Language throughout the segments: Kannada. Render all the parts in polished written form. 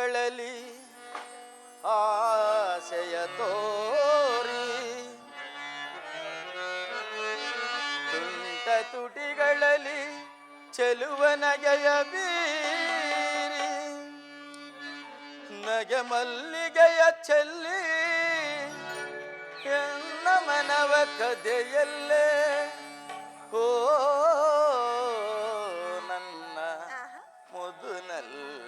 ತುಟಿಗಳಲ್ಲಿ ಆಸೆಯ ತೋರಿ, ತುಂಟ ತುಟಿಗಳಲ್ಲಿ ಚೆಲುವ ನಗೆಯ ಬೀರಿ, ನಗೆ ಮಲ್ಲಿಗೆಯ ಚೆಲ್ಲಿ ಎನ್ನ ಮನವ ಕದೆಯಲ್ಲೇ ಓ ನನ್ನ ಮುದುನಲ್ಲೇ.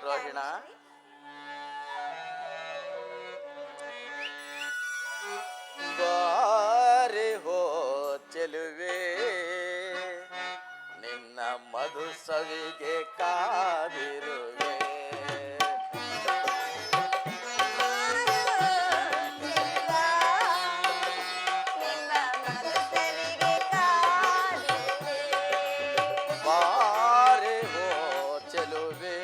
ರೋಹಿಣ, ಬಾರೆ ಹೋ ಚೆಲುವೆ, ನಿನ್ನ ಮಧು ಸವಿಗೆ ಕಾದಿರುವೆ. ಬಾರೆ ಹೋ ಚೆಲುವೆ,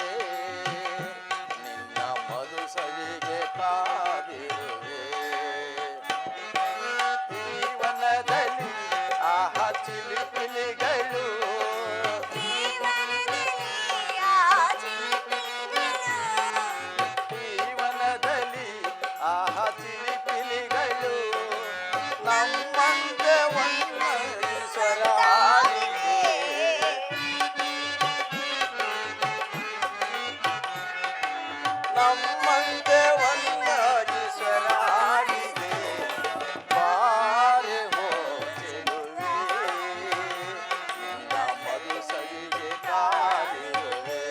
ನಿನ್ನ ಮಧು ಸವಿಗೆ ಕಾದಿರುವೆ. ಜೀವನದಲ್ಲಿ ಆಹ ಚಿಲಿಪಿಲಿಗಳು, ಜೀವನದಲ್ಲಿ ಆಹ ಚಿಲಿಪಿಲಿಗಳು ನಮ್ಮಂತೆ ವಂದಿಸರಾಗಿದೆ. ನಮ್ಮಂತೆ ವಂದಿಸರಾಗಿದೆ. ಬಾರೆ ಹೋ ಚೆಲುವೆ, ನಿನ್ನ ಮಧು ಸವಿಗೆ ಕಾದಿರುವೆ.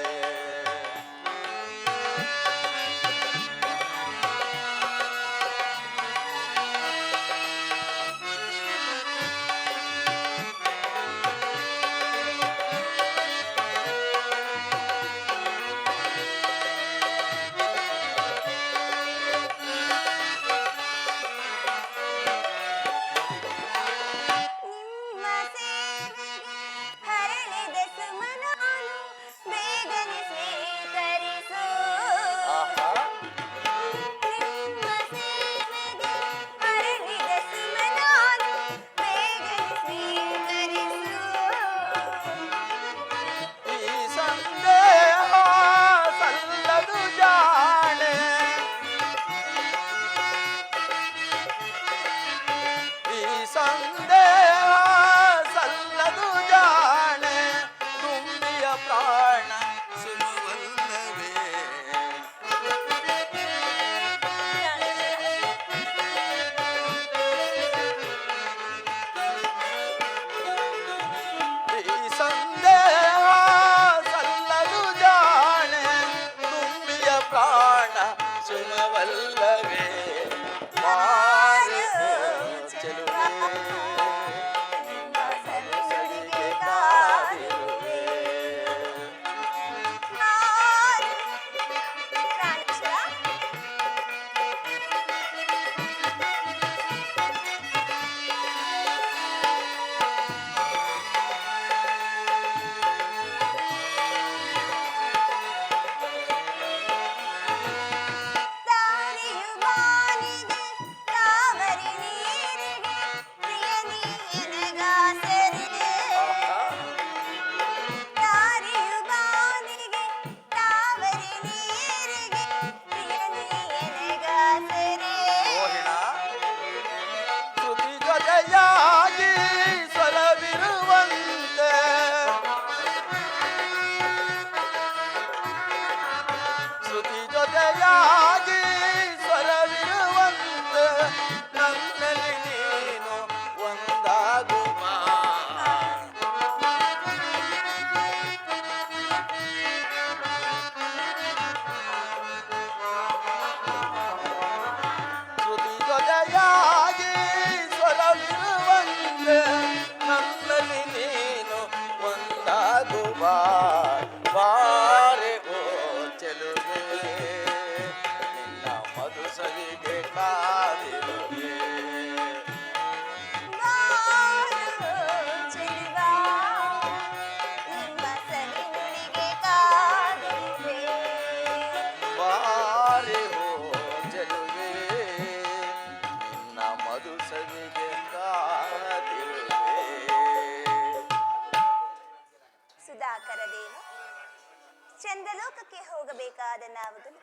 ಚಂದ್ರಲೋಕಕ್ಕೆ ಹೋಗಬೇಕಾದ ನಾವುಗಳು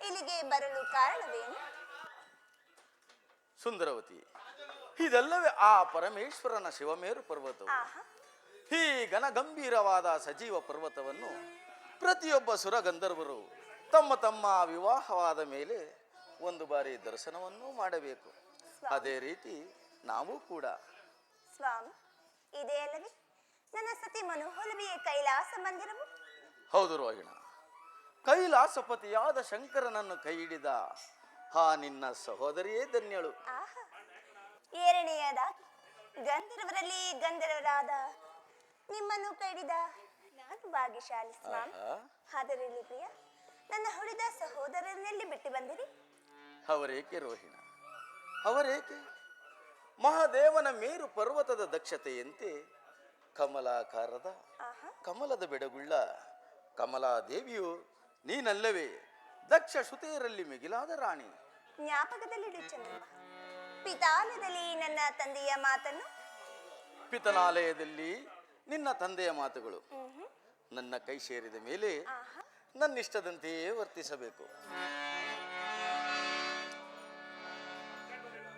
ಇಲ್ಲಿಗೆ ಬರಲು ಕಾರಣವೇನು? ಸುಂದರವತಿ, ಇದೆಲ್ಲವೇ ಆ ಪರಮೇಶ್ವರನ ಶಿವಮೇರು ಪರ್ವತವು. ಈ ಘನಗಂಭೀರವಾದ ಸಜೀವ ಪರ್ವತವನ್ನು ಪ್ರತಿಯೊಬ್ಬ ಸುರಗಂಧರ್ವರು ತಮ್ಮ ತಮ್ಮ ವಿವಾಹವಾದ ಮೇಲೆ ಒಂದು ಬಾರಿ ದರ್ಶನವನ್ನು ಮಾಡಬೇಕು. ಅದೇ ರೀತಿ ನಾವು ಕೂಡ. ಸ್ವಾಮಿ, ಇದೇ ಅಲ್ಲವೇ ನನ್ನ ಸತಿ ಮನೋಹಲವಿಯ ಕೈಲಾಸ ಮಂದಿರವು? ಹೌದು ರೋಹಿಣ, ಕೈಲಾಸಪತಿಯಾದ ಶಂಕರನನ್ನು ಕೈ ಹಿಡಿದ ಆ ನಿನ್ನ ಸಹೋದರಿಯೇ ಧನ್ಯಳು. ಎರಡನೆಯದಾಗಿ ಗಂಧರ್ವರಲ್ಲಿ ಗಂಧರ್ವರಾದ ನಿಮ್ಮನ್ನು ಕೈಡಿದ ನಾನು ಭಾಗ್ಯಶಾಲಿ ಸ್ವಾಮಿ. ಅದರಲ್ಲಿ ಪ್ರಿಯ, ನನ್ನ ಹುಡಿದ ಸಹೋದರರಲ್ಲಿ ಬಿಟ್ಟು ಬಂದಿರಿ. ಅವರೇಕೆ ರೋಹಿಣ, ಅವರೇಕೆ? ಮಹಾದೇವನ ಮೇರು ಪರ್ವತದ ದಕ್ಷತೆಯಂತೆ ಕಮಲಾಕಾರದ ಕಮಲದ ಬೆಡಗುಳ್ಳ ಕಮಲಾದೇವಿಯು ನೀನಲ್ಲವೇ ದಕ್ಷ ಶ್ರುತಿಯರಲ್ಲಿ ಮಿಗಿಲಾದ ರಾಣಿ. ಜ್ಞಾಪಕದಲ್ಲಿಡು ಚಂದ್ರಮ್ಮ. ಪಿತಾಲಯದಲ್ಲಿ ನನ್ನ ತಂದೆಯ ಮಾತನ್ನು, ಪಿತನಾಲಯದಲ್ಲಿ ನಿನ್ನ ತಂದೆಯ ಮಾತುಗಳು ನನ್ನ ಕೈ ಸೇರಿದ ಮೇಲೆ ನನ್ನಿಷ್ಟದಂತೆಯೇ ವರ್ತಿಸಬೇಕು.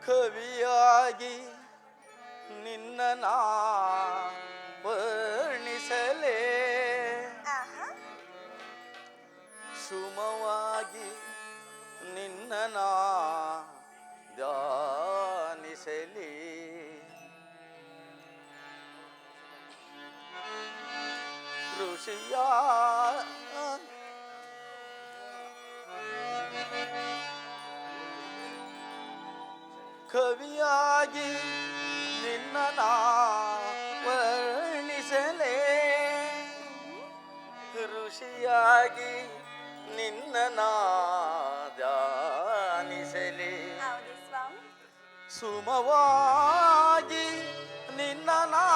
ಕವಿಯಾಗಿ ನಿನ್ನ ನಾ ವರ್ಣಿಸಲೇ, ಸುಮವಾಗಿ ನಿನ್ನ ನಾ ಧ್ಯಾನಿಸಲಿ, ಋಷಿಯ ಕವಿಯಾಗಿ ನಿನ್ನ ನಾ ವರ್ಣಿಸಲೇ, ಋಷಿಯಾಗಿ ನಿನ್ನ ನಾ ಧ್ಯಾನಿಸಲಿ, ಸುಮವಾಗಿ ನಿನ್ನ ನಾ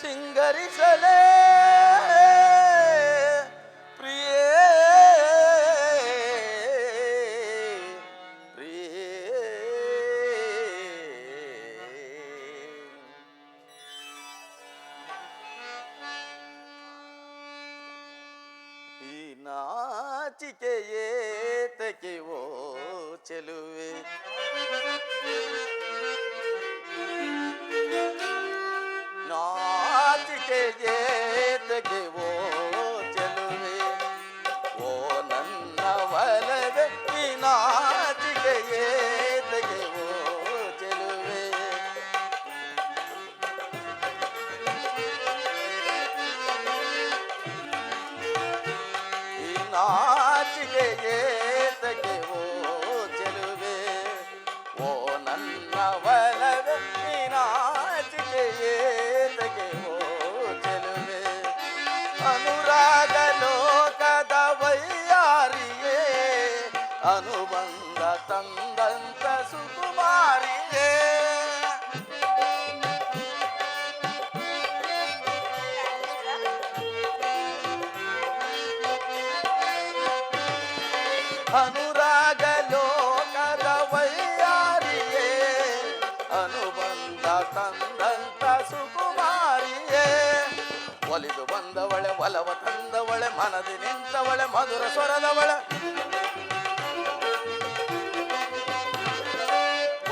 ಸಿಂಗರಿಸಲೇ, ಪ್ರಿಯೇ ಪ್ರಿಯೇ. ಈ ನಾಚಿಕೆಯೇತಕ್ಕೆ ಓ ಚೆಲುವೆ, ನಾಚಿಕೆಯೇತಕ್ಕೆ ಓ ಚೆಲುವೆ, ಓ ನನ್ನ ಒಲವೆ, ಈ ನಾಚಿಕೆಯೇತಕ್ಕೆ ಓ ಚೆಲುವೆ, ಈ ನಾಚಿಕೆಯೇತಕ್ಕೆ ಓ ಚೆಲುವೆ, ಓ ನನ್ನ ಒಲವೆ, ಈ ನಾಚಿಕೆಯೇತಕ್ಕೆ ಓ ಚೆಲುವೆ, ಅನುರಾಗ ಲೋಕದ ವೈಯಾರಿಯೇ, ಅನುಬಂಧ ತಂದಂತ ಸುಕುಮಾರಿಯೇ, ಅನುರಾಗ ಲೋಕದ ವೈಯಾರಿಯೇ, ಅನುಬಂಧ ತಂದಂತ ಸುಕುಮಾರಿಯೇ, ಒಲಿದು ಬಂದವಳೆ ಒಲವ ತಂದವಳೆ, ಮನದಿ ನಿಂತವಳೆ ಮಧುರ ಸ್ವರದವಳೆ,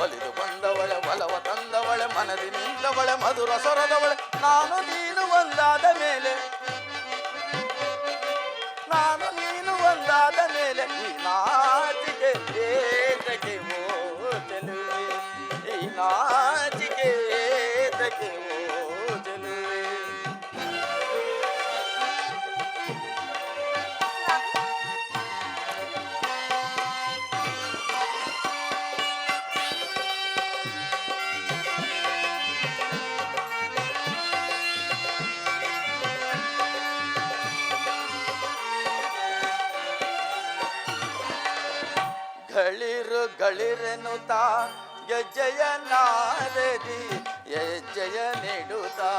ಒಲಿದು ಬಂದವಳೆ ಒಲವ ತಂದವಳೆ, ಮನದಿ ನಿಂತವಳೆ ಮಧುರ ಸ್ವರದವಳೆ, ನಾನು ನೀನು ಒಂದಾದ ಮೇಲೆ, ನಾನು ನೀನು ಒಂದಾದ ಮೇಲೆ, ಈ ನಾಚಿಕೆ ಏತಕ್ಕೆ ಓ ಚೆಲುವೆ, ಈ ನಾಚಿಕೆ ಏತಕ್ಕೆ ಓ ಚೆಲುವೆ. ಗಳಿರು ಗಳಿರೆನುತ್ತಾ ಹೆಜ್ಜೆಯ ನಾರದಿ ಹೆಜ್ಜೆಯ ನೀಡುತ್ತಾ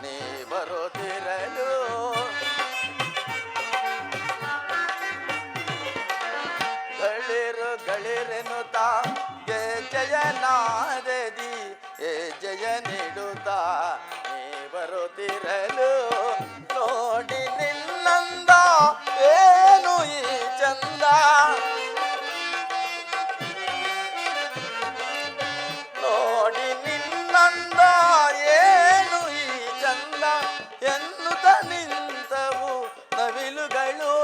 ನೀ ಬರುತ್ತಿರಲು, ಗಳಿರು ಗಳಿರೆನುತ್ತಾ ಹೆಜ್ಜೆಯ ನಾರದಿ ಹೆಜ್ಜೆಯ ನೀಡುತ್ತಾ ನೀ ಬರುತ್ತಿರಲು, ನೋಡಿ ನಿನ್ನಂದ ನವಿಲುಗಳು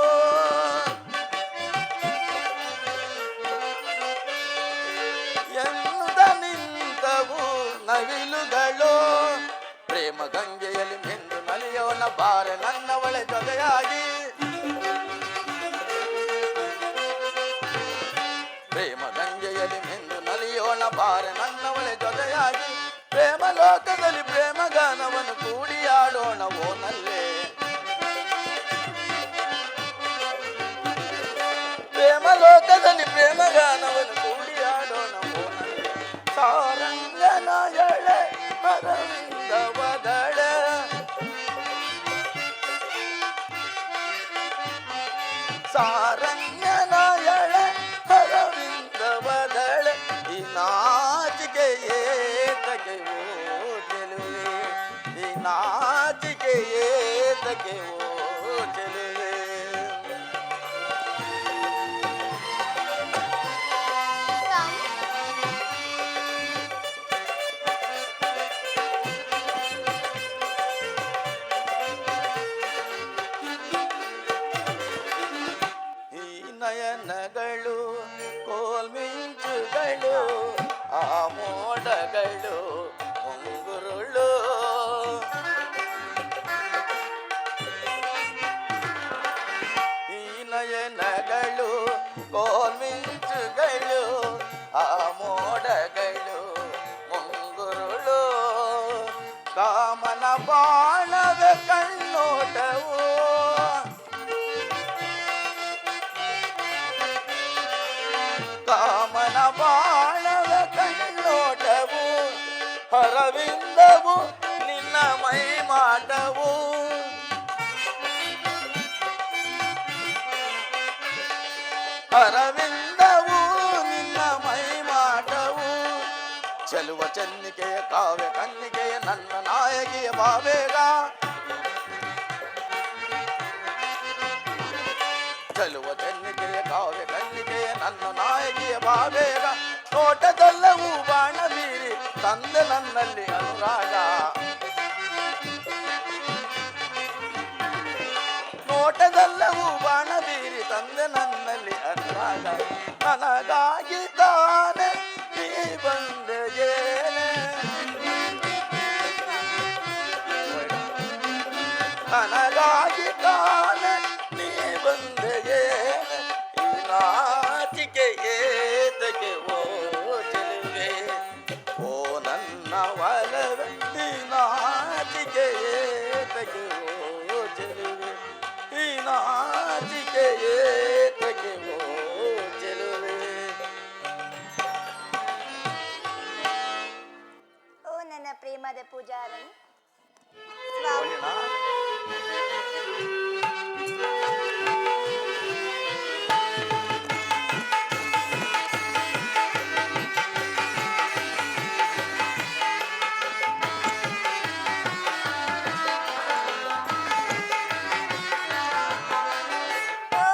ಎನ್ನುತ್ತ ನಿಂತವು ನವಿಲುಗಳು ಪ್ರೇಮ ಗಂಗೆಯಲ್ಲಿ ಮಿಂದು ನಲಿಯೋಣ ಬಾರೆ ನನ್ನವಳೆ ಜೊತೆಯಾಗಿ ಪ್ರೇಮ ಗಂಗೆಯಲ್ಲಿ ಮಿಂದು ನಲಿಯೋಣ ಬಾರೆ ನನ್ನವಳೆ ಜೊತೆಯಾಗಿ ಪ್ರೇಮ ಲೋಕದಲ್ಲಿ ಪ್ರೇಮ ಗಾನವನ್ನು ಕೂಡಿಯಾಡೋಣ ಓನಲ್ಲೇ ಪ್ರೇಮ ಲೋಕದಲ್ಲಿ ಪ್ರೇಮ ಗಾನವನ್ನು ಕೂಡಿಯಾಡೋಣ ಓನಲ್ಲೇ ಸಾರಂಗನ ಎಳೆ ಅರವಿಂದವದಳ ಸಾರಂಗನ ಎಳೆ ಅರವಿಂದವದಳ ಈ ನಾಚಿಕೆ ಏತಕ್ಕೆ ಓ ಚೆಲುವೆ ಈ ನಾಚಿಕೆ ಏತಕ್ಕೆ ಓ ಚೆಲುವೆ ನಯನಗಳು ಕೋಲ್ಮಿಂಚುಗಳು ಆ ಮೋಡಗಳು ಮುಂಗುರುಳು ಈ ನಯನಗಳು ಕೋಲ್ಮಿಂಚುಗಳು ಆ ಮೋಡಗಳು ಮುಂಗುರುಳು ಕಾಮನ ಬಾಣದ ಕಣ್ಣೋಟವು ಕಾಮನ ಬಾಣದ ಕಣ್ಣೋಟವು ಹರವಿಂದವು ನಿನ್ನ ಮೈ ಮಾಟವು ಹರವಿಂದವು ನಿನ್ನ ಮೈ ಮಾಟವು ಚೆಲುವ ಚೆನ್ನಿಕೆಯ ಕಾವ್ಯ ಕನ್ನಿಕೆಯ ನನ್ನ ನಾಯಕಿಯ ಬಾಬೇಗ ಚೆಲುವ ಚೆನ್ನಿಕೆಯ ಕಾವ್ಯ ಕನ್ನಿಕೆಯ ನನ್ನ ನಾಯಕಿಯ ಬಾಬೇಗ ನೋಟದಲ್ಲವೂ ಬಾಣ ಬೀರಿ ತಂದೆ ನನ್ನಲ್ಲಿ ಅನುರಾಗ ನೋಟದಲ್ಲವೂ ಬಾಣ ಬೀರಿ ತಂದೆ ನನ್ನಲ್ಲಿ ಅನುರಾಗ ನನಗಾಗಿ ತಾನೆ ನೀ ಬಂದೆಯೇನೆ ನನಗಾಗಿ ತಾನೆ ನೀ ಬಂದೆಯೇನೆ ಈ ನಾಚಿಕೆ ಏತಕ್ಕೆ ಓ ಚೆಲುವೆ ಓ ನನ್ನ ಒಲವೆ ಈ ನಾಚಿಕೆ ಏತಕ್ಕೆ ಓ ಚೆಲುವೆ ಈ ನಾಚಿಕೆ ಏತಕ್ಕೆ ಓ ಚೆಲುವೆ ಓ ನನ್ನ ಪ್ರೇಮದ ಪೂಜಾರನು ಓಣಿನಾ? ಓ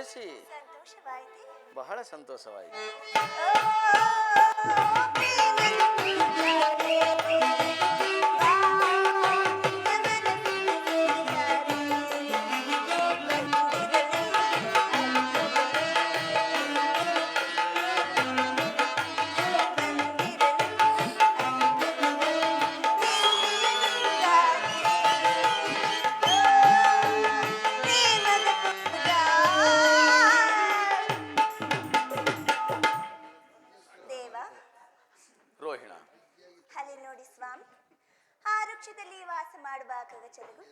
ತೋರಿಸಿ ಸಂತೋಷವಾಯಿತೆ. ಬಹಳ ಸಂತೋಷವಾಯಿತು. ರೋಹಿಣ, ಅಲ್ಲಿ ನೋಡಿ ಸ್ವಾಮಿ, ಆ ವೃಕ್ಷದಲ್ಲಿ ವಾಸ ಮಾಡುವ ಕಗಚಲುಗಳು,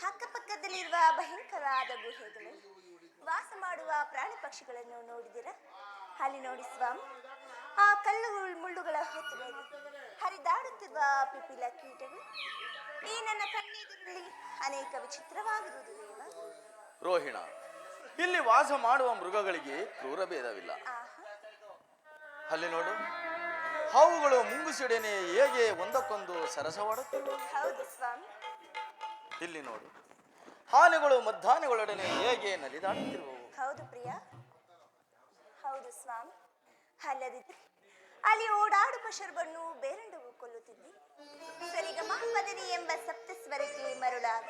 ಅಕ್ಕಪಕ್ಕದಲ್ಲಿರುವ ಭಯಂಕರವಾದ ಗುಹೆಗಳು, ವಾಸ ಮಾಡುವ ಪ್ರಾಣಿ ಪಕ್ಷಿಗಳನ್ನು ನೋಡಿದಿರ? ಅಲ್ಲಿ ನೋಡಿ ಸ್ವಾಮಿ, ಆ ಕಲ್ಲು ಮುಳ್ಳುಗಳ ಹೊತ್ತುಗಳಲ್ಲಿ ಹರಿದಾಡುತ್ತಿರುವ ಪಿಪಿಲ ಕೀಟಗಳು ಈ ನನ್ನ ಕಣ್ಣೆದುರಲ್ಲಿ ಅನೇಕ ವಿಚಿತ್ರವಾಗಿರುವುದು ದೇವ. ರೋಹಿಣ, ಇಲ್ಲಿ ವಾಸ ಮಾಡುವ ಮೃಗಗಳಿಗೆ ಕ್ರೂರ ಭೇದವಿಲ್ಲ. ಅಲ್ಲಿ ನೋಡು, ಹಾವುಗಳು ಮುಂಗುಸಿಡನೆ ಹೇಗೆ ಒಂದಕ್ಕೊಂದು ಸರಸವಾಡುತ್ತವೆ. ಹೌದು ಸ್ವಾಮಿ. ಇಲ್ಲಿ ನೋಡು, ಆನೆಗಳು ಮದ್ದಾನೆಗಳೊಡನೆ ಹೇಗೆ ನಲಿದಾಡುತ್ತಿರುವವು. ಹೌದು ಪ್ರಿಯ, ಹೌದು ಸ್ವಾಮಿ. ಅಲ್ಲದಿದ್ದರೆ ಅಲ್ಲಿ ಓಡಾಡುವ ಶರ್ಬನ್ನು ಬೇರಂಡವು ಕೊಲ್ಲುತ್ತಿದ್ದೆ. ಸರಿಗಮ ಪದನಿ ಎಂಬ ಸಪ್ತಸ್ವರಕ್ಕೆ ಮರುಳಾಗ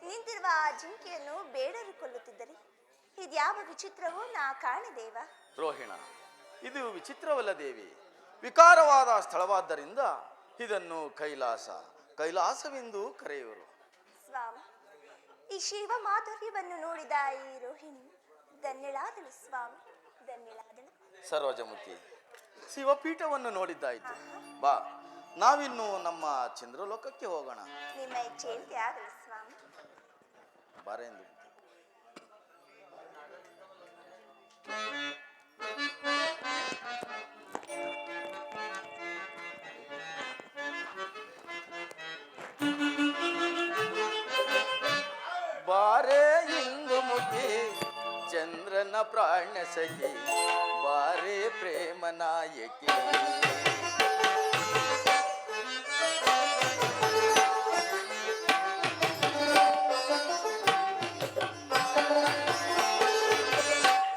ನಿಂತಿರುವ ಆ ಜಿಂಕೆಯನ್ನು ಬೇಡರು ಕೊಲ್ಲುತ್ತಿದ್ದರೆ ಇದ್ಯಾವ ವಿಚಿತ್ರವೂ ನಾ ಕಾಣದೇವ. ರೋಹಿಣ, ಇದು ವಿಚಿತ್ರವಲ್ಲ ದೇವಿ, ವಿಕಾರವಾದ ಸ್ಥಳವಾದ್ದರಿಂದ ಇದನ್ನು ಕೈಲಾಸವೆಂದು ಕರೆಯುವರು. ಸ್ವಾಮಿ, ಈ ಶಿವ ಮಾಧುರ್ಯವನ್ನು ನೋಡಿದ ಈ ರೋಹಿಣಿ ಧನ್ಯಳಾದಳು ಸ್ವಾಮಿ, ಧನ್ಯಳಾದಳು. ಸರೋಜಮುಖಿ, ಶಿವಪೀಠವನ್ನು ನೋಡಿದ್ದಾಯ್ತು. ಬಾ, ನಾವಿನ್ನು ನಮ್ಮ ಚಂದ್ರಲೋಕಕ್ಕೆ ಹೋಗೋಣ. ನಿಮ್ಮ ಇಚ್ಛೆಯಂತೆ ಆಗಲಿ ಸ್ವಾಮಿ. ಬಾರೆಂದು ಬಾರೆ ಇಂದು ಮುಖಿ ಚಂದ್ರನ ಪ್ರಾಣ ಸಖಿ, ಬಾರೆ ಪ್ರೇಮ ನಾಯಕಿ.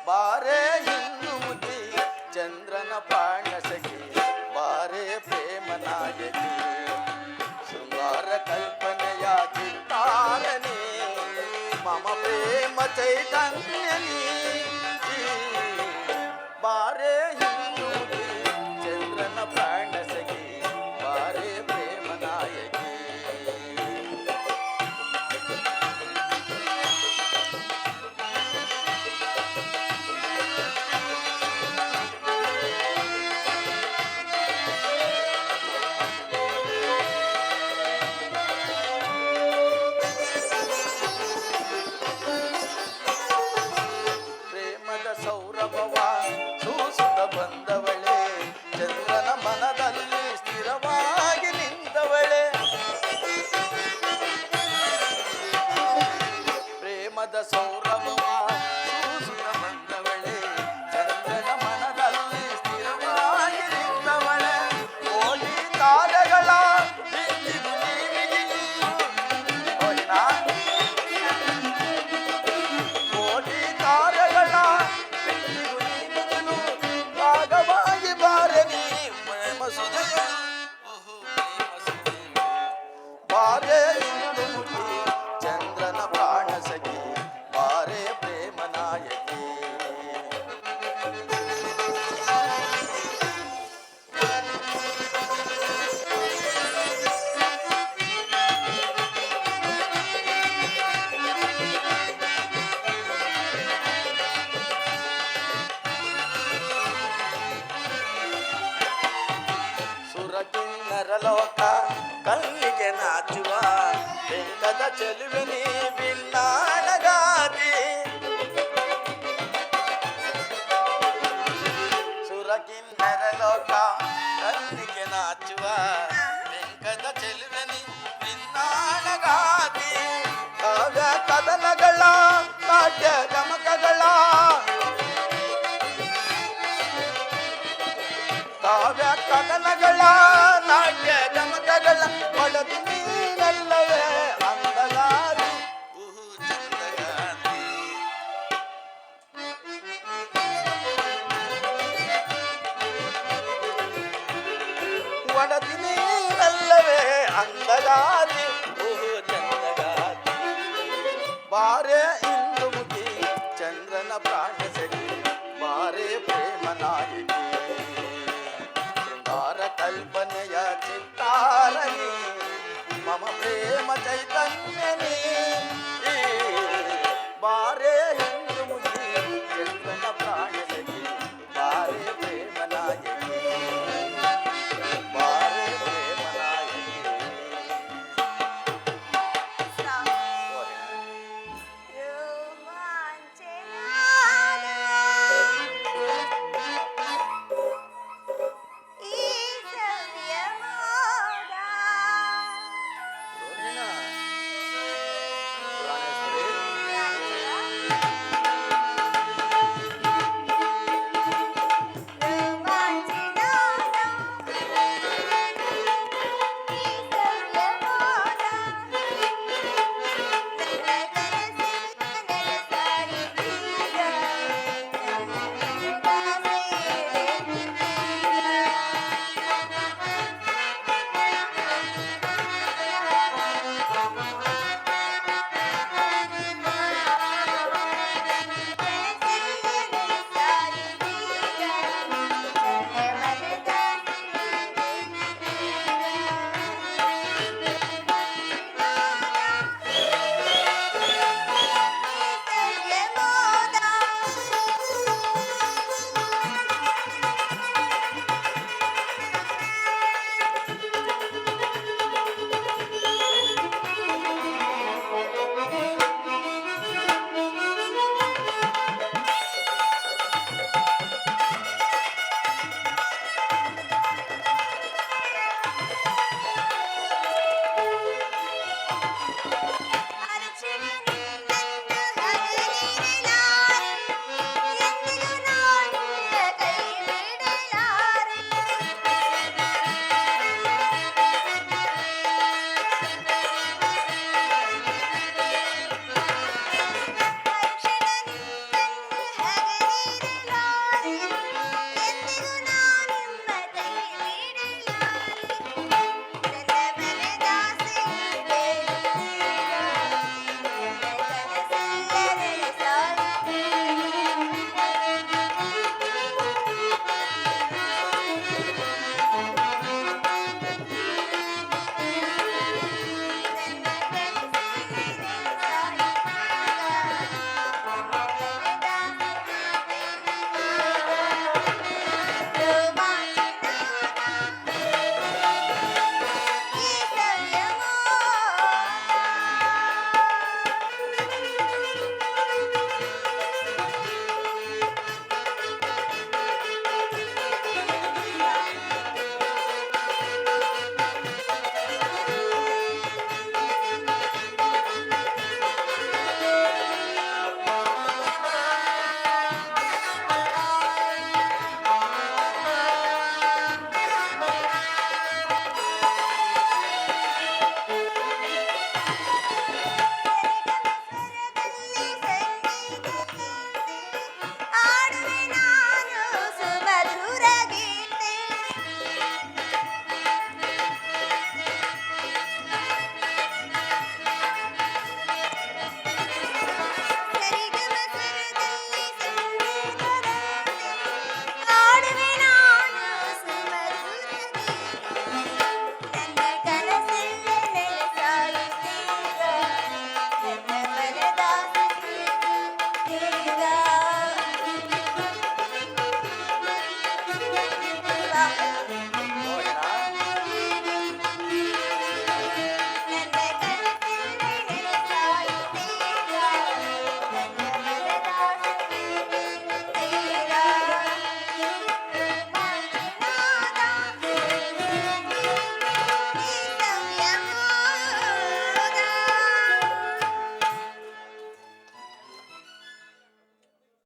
ಬಾರೆ ಇಂದು ಮುಖಿ ಚಂದ್ರನ ಪ್ರಾಣ ಸಖಿ, ಬಾರೆ ಪ್ರೇಮ ನಾಯಕಿ. ಶೃಂಗಾರ ಕಲ್ಪನೆಯ ಚಿತ್ತಾರನೇ, ಮಮ ಪ್ರೇಮ ಚೈತನ್ಯನಿ. ಬಾರೆ ಹಿಂದೂ ಚಂದ್ರನ ಪ್ರಾಣ ಸಖಿ, ಬಾರೆ ಪ್ರೇಮ ನಾಯಕಿ. ಸೌರಭವ ಸೂಸುತ್ತ ಬಂದವಳೆ, ಚಂದ್ರನ ಮನದಲ್ಲಿ ಸ್ಥಿರವಾಗಿ ನಿಂತವಳೆ. ಪ್ರೇಮದ ಸೌರಭವ ಸೂಸುತ್ತ ಬಂದವಳೆ, ಚಂದ್ರನ ಮನದಲ್ಲಿ ಸ್ಥಿರವಾಗಿ ನಿಂತವಳೆ. ಕೋಟಿ ತಾರೆಗಳ ಕೋಟಿ ತಾರೆಗಳ ಭಾಗವಾಗಿ ಬಾರೆ ನೀ ಪ್ರೇಮ ಸುಧೆಯ. ಬಾರೆ ಇಂದು ಮುಖಿ ಚಂದ್ರನ ಪ್ರಾಣ ಸಖಿ, ಬಾರೆ ಪ್ರೇಮ ನಾಯಕಿ. ಸುರಕಿನ್ನರಲೋಕ ಕಣ್ಣಿಗೆ ನಾಚುವ ಬೆಂಕದ ಚೆಲುವೆ ನೀ ಬಿನ್ನಾಣಗಾತಿ. ಸುರಕಿನ್ನರಲೋಕ ಕಣ್ಣಿಗೆ ನಾಚುವ ಬೆಂಕದ ಚೆಲುವೆ ನೀ ಬಿನ್ನಾಣಗಾತಿ. ಕಾವ್ಯ ಕದನಗಳ ನಾಟ್ಯ ಗಮಕಗಳ, ಕಾವ್ಯ ಕದನಗಳ ನಾಟ್ಯ ಗಮಕಗಳ ಒಡದು ನೀನಲ್ಲವೇ ಅಂದಗಾರಿ ಚಂದಗಾರಿ. ಅಂದಗಾತಿ ಓಹೋ ಚಂದಗಾತಿ ಬಾರೇ